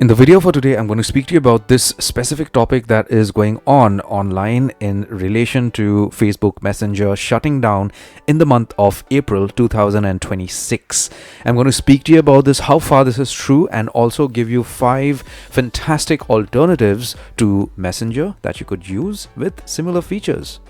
In the video for today, I'm going to speak to you about this specific topic that is going on online in relation to Facebook Messenger shutting down in the month of April 2026. I'm going to speak to you about this, how far this is true, and also give you 5 fantastic alternatives to Messenger that you could use with similar features.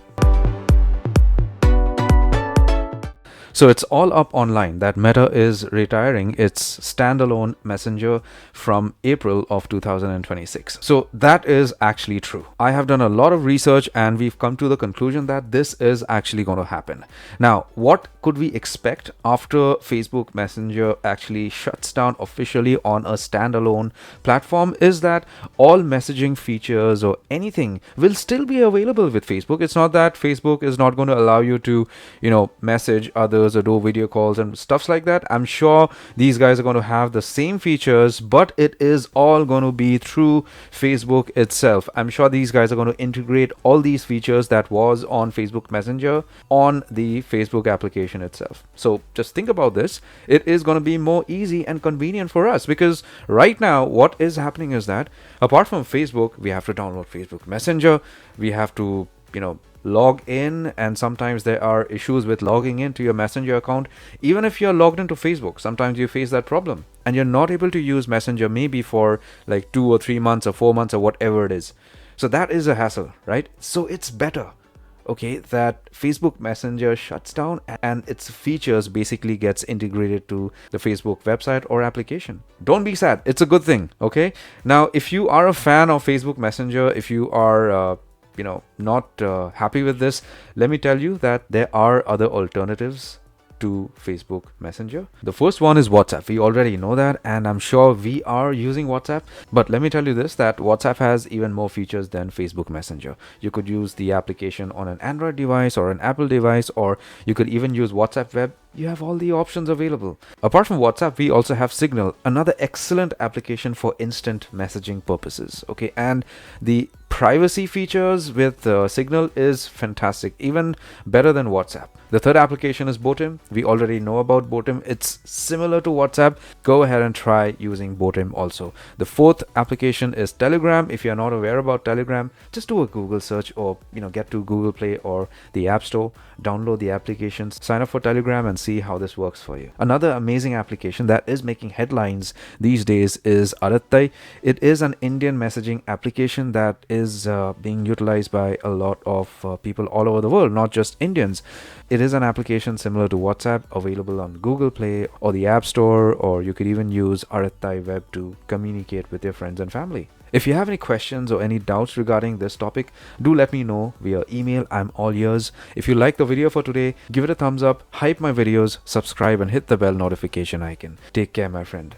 So it's all up online that Meta is retiring its standalone Messenger from April of 2026. So that is actually true. I have done a lot of research and we've come to the conclusion that this is actually going to happen. Now, what could we expect after Facebook Messenger actually shuts down officially on a standalone platform is that all messaging features or anything will still be available with Facebook. It's not that Facebook is not going to allow you to, message others or do video calls and stuffs like that. I'm sure these guys are going to have the same features, but it is all going to be through Facebook itself. I'm sure these guys are going to integrate all these features that was on Facebook Messenger on the Facebook application itself. So just think about this. It is going to be more easy and convenient for us because right now what is happening is that apart from Facebook, we have to download Facebook Messenger. We have to, log in, and sometimes there are issues with logging into your Messenger account. Even if you're logged into Facebook, sometimes you face that problem and you're not able to use Messenger maybe for like 2 or 3 months or 4 months or whatever it is. So that is a hassle, right? So it's better, that Facebook Messenger shuts down and its features basically gets integrated to the Facebook website or application. Don't be sad. It's a good thing, okay? Now, if you are a fan of Facebook Messenger, if you are not happy with this, let me tell you that there are other alternatives to Facebook Messenger. The first one is WhatsApp. We already know that, and I'm sure we are using WhatsApp. But let me tell you this, that WhatsApp has even more features than Facebook Messenger. You could use the application on an Android device or an Apple device, or you could even use WhatsApp Web. You have all the options available. Apart from WhatsApp, we also have Signal, another excellent application for instant messaging purposes. And the privacy features with Signal is fantastic, even better than WhatsApp. The third application is Botim. We already know about Botim. It's similar to WhatsApp. Go ahead and try using Botim also. The fourth application is Telegram. If you're not aware about Telegram, just do a Google search or get to Google Play or the App Store, download the applications, sign up for Telegram and see how this works for you. Another amazing application that is making headlines these days is Arattai. It is an Indian messaging application that is being utilized by a lot of people all over the world, not just Indians. It is an application similar to WhatsApp, available on Google Play or the App Store, or you could even use Arattai Web to communicate with your friends and family. If you have any questions or any doubts regarding this topic, do let me know via email. I'm all ears. If you like the video for today, give it a thumbs up, hype my videos, subscribe and hit the bell notification icon. Take care, my friend.